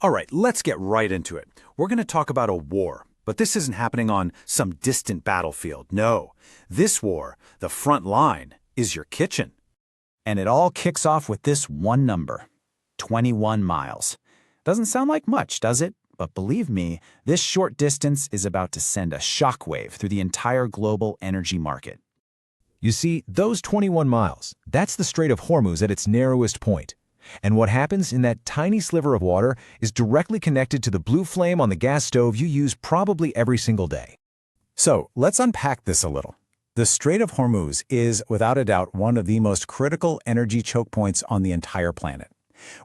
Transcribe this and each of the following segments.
All right, let's get right into it. We're going to talk about a war, but this isn't happening on some distant battlefield. No, this war, the front line, is your kitchen. And it all kicks off with this one number, 21 miles. Doesn't sound like much, does it? But believe me, this short distance is about to send a shockwave through the entire global energy market. You see, those 21 miles, that's the Strait of Hormuz at its narrowest point. And what happens in that tiny sliver of water is directly connected to the blue flame on the gas stove you use probably every single day. So let's unpack this a little. The Strait of Hormuz is, without a doubt, one of the most critical energy choke points on the entire planet.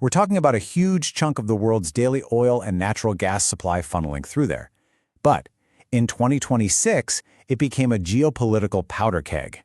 We're talking about a huge chunk of the world's daily oil and natural gas supply funneling through there. But in 2026, it became a geopolitical powder keg.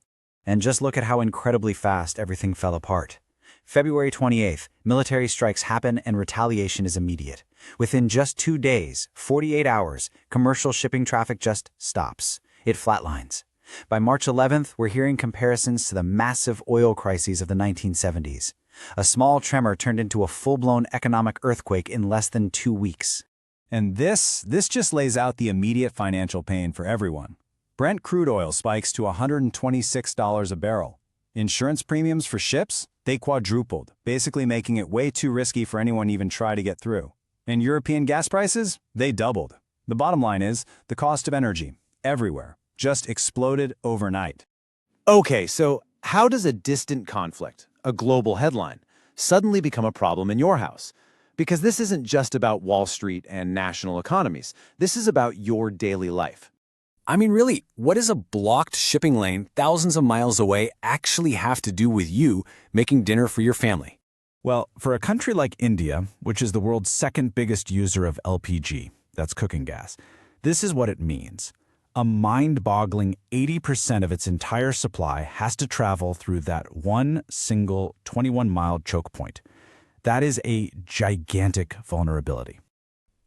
And just look at how incredibly fast everything fell apart. February 28th, military strikes happen and retaliation is immediate. Within just 2 days, 48 hours, commercial shipping traffic just stops. It flatlines. By March 11th, we're hearing comparisons to the massive oil crises of the 1970s. A small tremor turned into a full-blown economic earthquake in less than 2 weeks. And this just lays out the immediate financial pain for everyone. Brent crude oil spikes to $126 a barrel. Insurance premiums for ships? They quadrupled, basically making it way too risky for anyone to even try to get through. And European gas prices? They doubled. The bottom line is, the cost of energy, everywhere, just exploded overnight. Okay, so how does a distant conflict, a global headline, suddenly become a problem in your house? Because this isn't just about Wall Street and national economies. This is about your daily life. I mean, really, what does a blocked shipping lane thousands of miles away actually have to do with you making dinner for your family? Well, for a country like India, which is the world's second biggest user of LPG, that's cooking gas, this is what it means. A mind-boggling 80% of its entire supply has to travel through that one single 21-mile choke point. That is a gigantic vulnerability.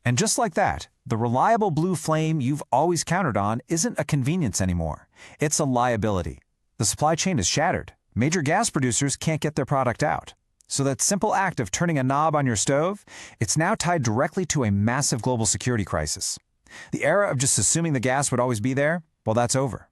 And just like that, the reliable blue flame you've always counted on isn't a convenience anymore. It's a liability. The supply chain is shattered. Major gas producers can't get their product out. So that simple act of turning a knob on your stove, it's now tied directly to a massive global security crisis. The era of just assuming the gas would always be there, well, that's over.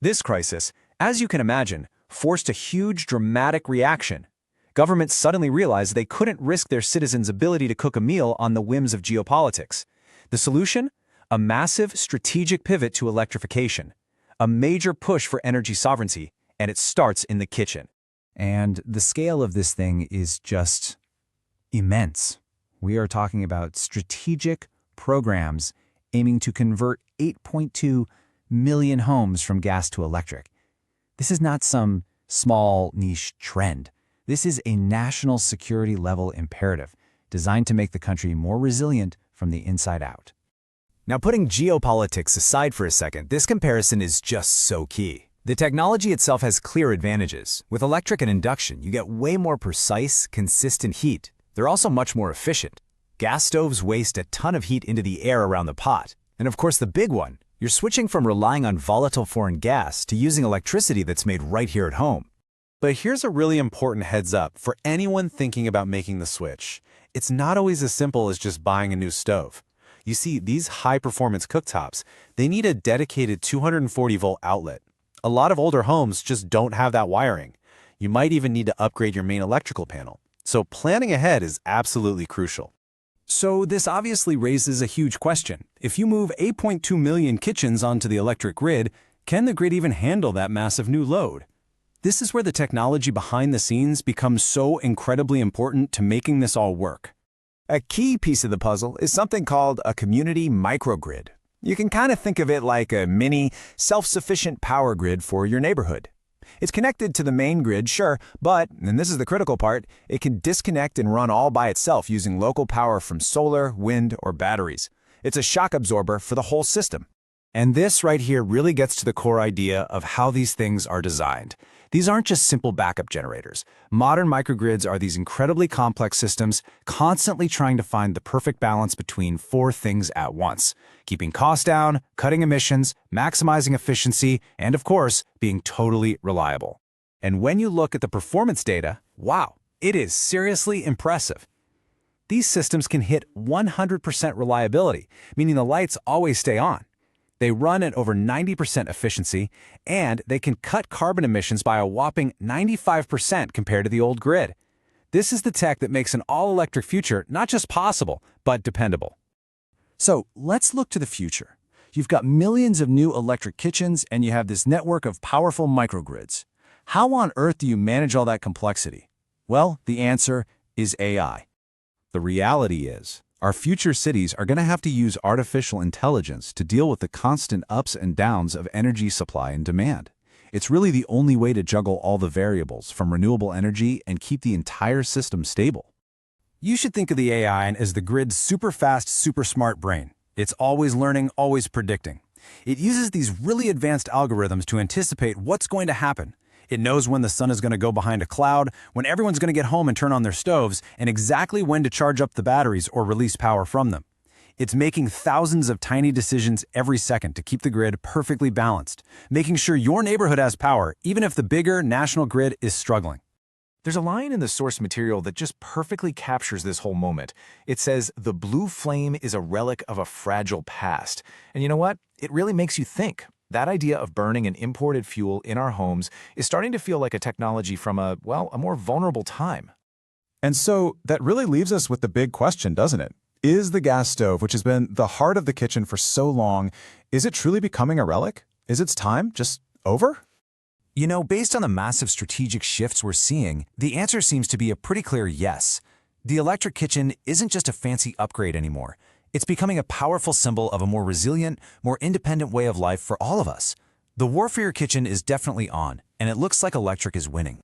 This crisis, as you can imagine, forced a huge, dramatic reaction. Governments suddenly realized they couldn't risk their citizens' ability to cook a meal on the whims of geopolitics. The solution? A massive strategic pivot to electrification. A major push for energy sovereignty, and it starts in the kitchen. And the scale of this thing is just immense. We are talking about strategic programs aiming to convert 8.2 million homes from gas to electric. This is not some small niche trend. This is a national security level imperative designed to make the country more resilient from the inside out. Now, putting geopolitics aside for a second, this comparison is just so key. The technology itself has clear advantages. With electric and induction, you get way more precise, consistent heat. They're also much more efficient. Gas stoves waste a ton of heat into the air around the pot. And of course, the big one, you're switching from relying on volatile foreign gas to using electricity that's made right here at home. But here's a really important heads up for anyone thinking about making the switch. It's not always as simple as just buying a new stove. You see, these high-performance cooktops, they need a dedicated 240-volt outlet. A lot of older homes just don't have that wiring. You might even need to upgrade your main electrical panel. So planning ahead is absolutely crucial. So this obviously raises a huge question. If you move 8.2 million kitchens onto the electric grid, can the grid even handle that massive new load? This is where the technology behind the scenes becomes so incredibly important to making this all work. A key piece of the puzzle is something called a community microgrid. You can kind of think of it like a mini, self-sufficient power grid for your neighborhood. It's connected to the main grid, sure, but, and this is the critical part, it can disconnect and run all by itself using local power from solar, wind, or batteries. It's a shock absorber for the whole system. And this right here really gets to the core idea of how these things are designed. These aren't just simple backup generators. Modern microgrids are these incredibly complex systems constantly trying to find the perfect balance between 4 things at once: keeping costs down, cutting emissions, maximizing efficiency, and of course, being totally reliable. And when you look at the performance data, wow, it is seriously impressive. These systems can hit 100% reliability, meaning the lights always stay on. They run at over 90% efficiency, and they can cut carbon emissions by a whopping 95% compared to the old grid. This is the tech that makes an all-electric future not just possible, but dependable. So let's look to the future. You've got millions of new electric kitchens, and you have this network of powerful microgrids. How on earth do you manage all that complexity? Well, the answer is AI. The reality is, our future cities are going to have to use artificial intelligence to deal with the constant ups and downs of energy supply and demand. It's really the only way to juggle all the variables from renewable energy and keep the entire system stable. You should think of the AI as the grid's super fast, super smart brain. It's always learning, always predicting. It uses these really advanced algorithms to anticipate what's going to happen. It knows when the sun is going to go behind a cloud, when everyone's going to get home and turn on their stoves, and exactly when to charge up the batteries or release power from them. It's making thousands of tiny decisions every second to keep the grid perfectly balanced, making sure your neighborhood has power, even if the bigger national grid is struggling. There's a line in the source material that just perfectly captures this whole moment. It says, "The blue flame is a relic of a fragile past." And you know what? It really makes you think. That idea of burning an imported fuel in our homes is starting to feel like a technology from a more vulnerable time. And so that really leaves us with the big question, doesn't it? Is the gas stove, which has been the heart of the kitchen for so long, is it truly becoming a relic? Is its time just over? You know, based on the massive strategic shifts we're seeing, the answer seems to be a pretty clear yes. The electric kitchen isn't just a fancy upgrade anymore. It's becoming a powerful symbol of a more resilient, more independent way of life for all of us. The war for your kitchen is definitely on, and it looks like electric is winning.